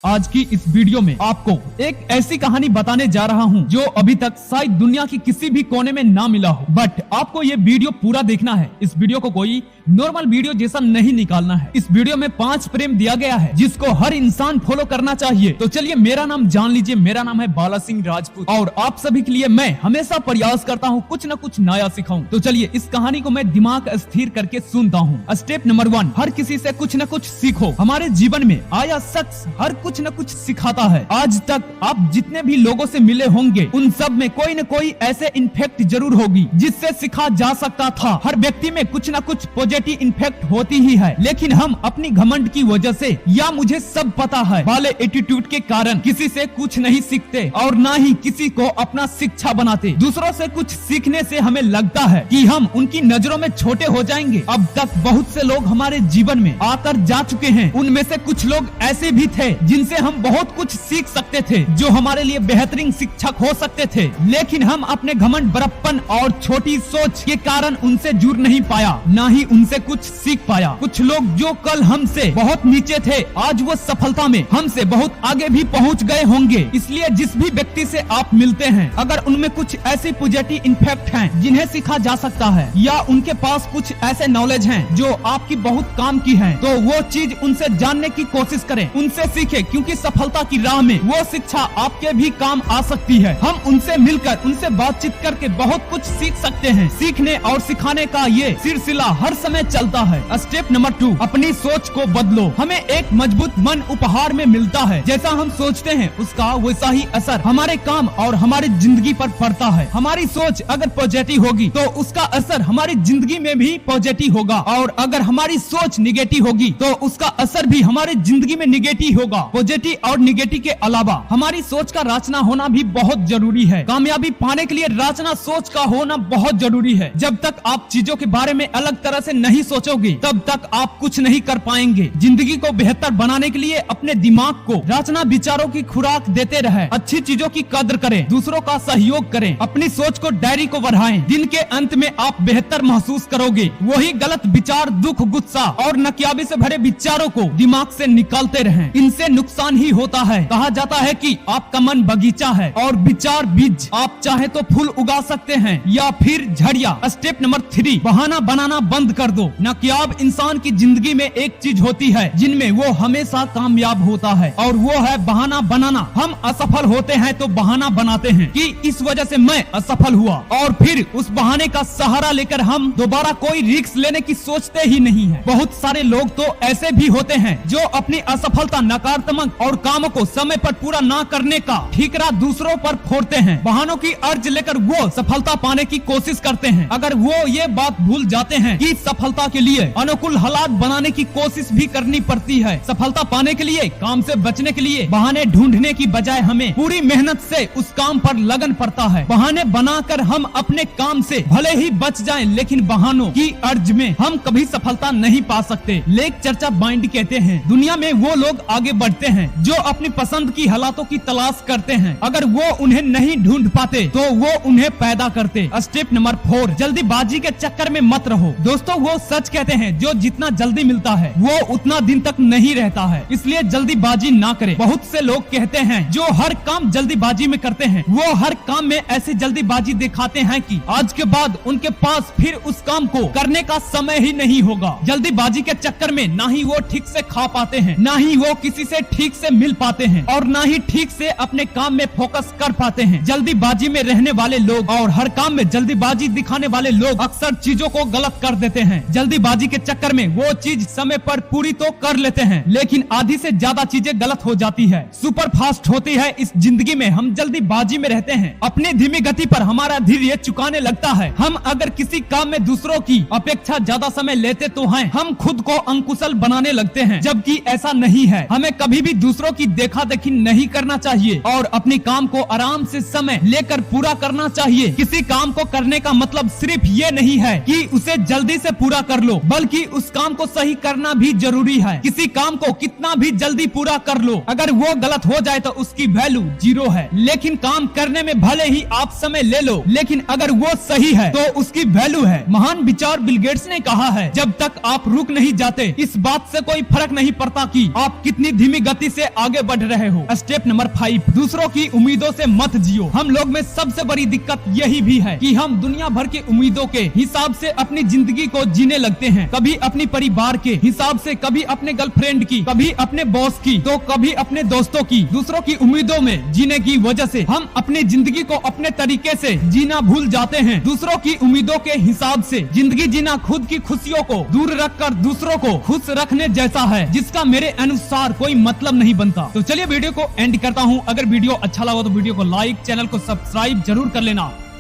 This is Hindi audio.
आज की इस वीडियो में आपको एक ऐसी कहानी बताने जा रहा हूं जो अभी तक शायद दुनिया की किसी भी कोने में ना मिला हो। बट आपको ये वीडियो पूरा देखना है। इस वीडियो को कोई नॉर्मल वीडियो जैसा नहीं निकालना है। इस वीडियो में 5 प्रेम दिया गया है जिसको हर इंसान फॉलो करना चाहिए। तो चलिए मेरा नाम जान लीजिए। मेरा नाम है बाला सिंह राजपूत और आप सभी के लिए मैं हमेशा प्रयास करता हूँ कुछ न कुछ नया सिखाऊं। तो चलिए इस कहानी को मैं दिमाग स्थिर करके सुनता हूँ। स्टेप नंबर 1, हर किसी से कुछ न कुछ सीखो। हमारे जीवन में आया शख्स हर कुछ न कुछ सिखाता है। आज तक आप जितने भी लोगों से मिले होंगे उन सब में कोई न कोई ऐसे इन्फेक्ट जरूर होगी जिससे सिखा जा सकता था। हर व्यक्ति में कुछ न कुछ पॉजिटिव इन्फेक्ट होती ही है, लेकिन हम अपनी घमंड की वजह से या मुझे सब पता है वाले एटीट्यूड के कारण किसी से कुछ नहीं सीखते और ना ही किसी को अपना शिक्षा बनाते। दूसरों से कुछ सीखने से हमें लगता है कि हम उनकी नजरों में छोटे हो जाएंगे। अब तक बहुत से लोग हमारे जीवन में आकर जा चुके हैं। उनमें से कुछ लोग ऐसे भी थे जिनसे हम बहुत कुछ सीख सकते थे, जो हमारे लिए बेहतरीन शिक्षक हो सकते थे, लेकिन हम अपने घमंड, बड़प्पन और छोटी सोच के कारण उनसे जुड़ नहीं पाया, ना ही उनसे कुछ सीख पाया। कुछ लोग जो कल हमसे बहुत नीचे थे आज वो सफलता में हमसे बहुत आगे भी पहुंच गए होंगे। इसलिए जिस भी व्यक्ति से आप मिलते हैं, अगर उनमें कुछ ऐसी पॉजिटिव इन्फेक्ट हैं जिन्हें सीखा जा सकता है या उनके पास कुछ ऐसे नॉलेज हैं जो आपकी बहुत काम की है, तो वो चीज उनसे जानने की कोशिश करें, उनसे सीखें, क्योंकि सफलता की राह में वो शिक्षा आपके भी काम आ सकती है। हम उनसे मिलकर उनसे बातचीत करके बहुत कुछ सीख सकते हैं। सीखने और सिखाने का ये सिलसिला हर समय चलता है। स्टेप नंबर 2, अपनी सोच को बदलो। हमें एक मजबूत मन उपहार में मिलता है। जैसा हम सोचते हैं उसका वैसा ही असर हमारे काम और हमारी जिंदगी पर पड़ता है। हमारी सोच अगर पॉजिटिव होगी तो उसका असर हमारी जिंदगी में भी पॉजिटिव होगा, और अगर हमारी सोच निगेटिव होगी तो उसका असर भी हमारी जिंदगी में निगेटिव होगा। पॉजिटिव और निगेटिव के अलावा हमारी सोच का रचना होना भी बहुत जरूरी है। कामयाबी पाने के लिए रचना सोच का होना बहुत जरूरी है। जब तक आप चीजों के बारे में अलग तरह से नहीं सोचोगे तब तक आप कुछ नहीं कर पाएंगे। जिंदगी को बेहतर बनाने के लिए अपने दिमाग को रचना विचारों की खुराक देते रहे। अच्छी चीजों की कद्र करें, दूसरों का सहयोग करें, अपनी सोच को डायरी को बढ़ाएं। दिन के अंत में आप बेहतर महसूस करोगे। वही गलत विचार, दुख, गुस्सा और नकियाबी से भरे विचारों को दिमाग से निकालते रहें। इनसे नुकसान ही होता है। कहा जाता है कि आपका मन बगीचा है और विचार बीज। आप चाहे तो फूल उगा सकते हैं या फिर झड़िया। स्टेप नंबर 3, बहाना बनाना बंद कर दो। नाकामयाब इंसान की जिंदगी में एक चीज होती है जिनमें वो हमेशा कामयाब होता है, और वो है बहाना बनाना। हम असफल होते हैं तो बहाना बनाते हैं कि इस वजह से मैं असफल हुआ, और फिर उस बहाने का सहारा लेकर हम दोबारा कोई रिस्क लेने की सोचते ही नहीं है। बहुत सारे लोग तो ऐसे भी होते हैं जो अपनी असफलता, नकारात्मक और कामों को समय पर पूरा ना करने का ठीकरा दूसरों पर फोड़ते हैं। बहानों की अर्ज लेकर वो सफलता पाने की कोशिश करते हैं। अगर वो ये बात भूल जाते हैं कि सफलता के लिए अनुकूल हालात बनाने की कोशिश भी करनी पड़ती है। सफलता पाने के लिए, काम से बचने के लिए बहाने ढूंढने की बजाय हमें पूरी मेहनत से उस काम पर लगन पड़ता है। बहाने बनाकर हम अपने काम से भले ही बच जाएं, लेकिन बहानों की अर्ज में हम कभी सफलता नहीं पा सकते। लेक चर्चा बाइंड कहते हैं, दुनिया में वो लोग आगे बढ़ते हैं जो अपनी पसंद की हालातों की तलाश करते हैं। अगर वो उन्हें नहीं ढूंढ पाते तो वो उन्हें पैदा करते। स्टेप नंबर 4, जल्दीबाजी के चक्कर में मत रहो। दोस्तों, वो सच कहते हैं जो जितना जल्दी मिलता है वो उतना दिन तक नहीं रहता है, इसलिए जल्दीबाजी ना करें। बहुत से लोग कहते हैं जो हर काम जल्दीबाजी में करते हैं, वो हर काम में ऐसी जल्दीबाजी दिखाते हैं कि आज के बाद उनके पास फिर उस काम को करने का समय ही नहीं होगा। जल्दीबाजी के चक्कर में ना ही वो ठीक से खा पाते हैं, ना ही वो किसी से ठीक से मिल पाते हैं, और ना ही ठीक से अपने काम में फोकस कर पाते हैं। जल्दीबाजी में रहने वाले लोग और हर काम में जल्दीबाजी दिखाने वाले लोग अक्सर चीजों को गलत कर देते हैं। जल्दीबाजी के चक्कर में वो चीज समय पर पूरी तो कर लेते हैं, लेकिन आधी से ज्यादा चीजें गलत हो जाती है, सुपर फास्ट होती है। इस जिंदगी में हम जल्दीबाजी में रहते हैं, अपनी धीमी गति पर हमारा धीरे चुकाने लगता है। हम अगर किसी काम में दूसरों की अपेक्षा ज्यादा समय लेते तो हैं, हम खुद को अंकुशल बनाने लगते हैं, जबकि ऐसा नहीं है। हमें कभी भी दूसरों की देखा देखी नहीं करना चाहिए और अपने काम को आराम से समय लेकर पूरा करना चाहिए। किसी काम को करने का मतलब सिर्फ ये नहीं है कि उसे जल्दी से पूरा पूरा कर लो, बल्कि उस काम को सही करना भी जरूरी है। किसी काम को कितना भी जल्दी पूरा कर लो, अगर वो गलत हो जाए तो उसकी वैल्यू 0 है। लेकिन काम करने में भले ही आप समय ले लो, लेकिन अगर वो सही है तो उसकी वैल्यू है। महान विचार बिल गेट्स ने कहा है, जब तक आप रुक नहीं जाते इस बात से कोई फर्क नहीं पड़ता कि आप कितनी धीमी गति से आगे बढ़ रहे हो। स्टेप नंबर 5, दूसरों की उम्मीदों से मत जियो। हम लोग में सबसे बड़ी दिक्कत यही भी है कि हम दुनिया भर की उम्मीदों के हिसाब से अपनी जिंदगी को जीने लगते हैं। कभी अपनी परिवार के हिसाब से, कभी अपने गर्लफ्रेंड की, कभी अपने बॉस की, तो कभी अपने दोस्तों की। दूसरों की उम्मीदों में जीने की वजह से हम अपनी जिंदगी को अपने तरीके से जीना भूल जाते हैं। दूसरों की उम्मीदों के हिसाब से जिंदगी जीना खुद की खुशियों को दूर रखकर दूसरों को खुश रखने जैसा है, जिसका मेरे अनुसार कोई मतलब नहीं बनता। तो चलिए वीडियो को एंड करता हूँ। अगर वीडियो अच्छा लगा तो वीडियो को लाइक, चैनल को सब्सक्राइब जरूर कर लेना।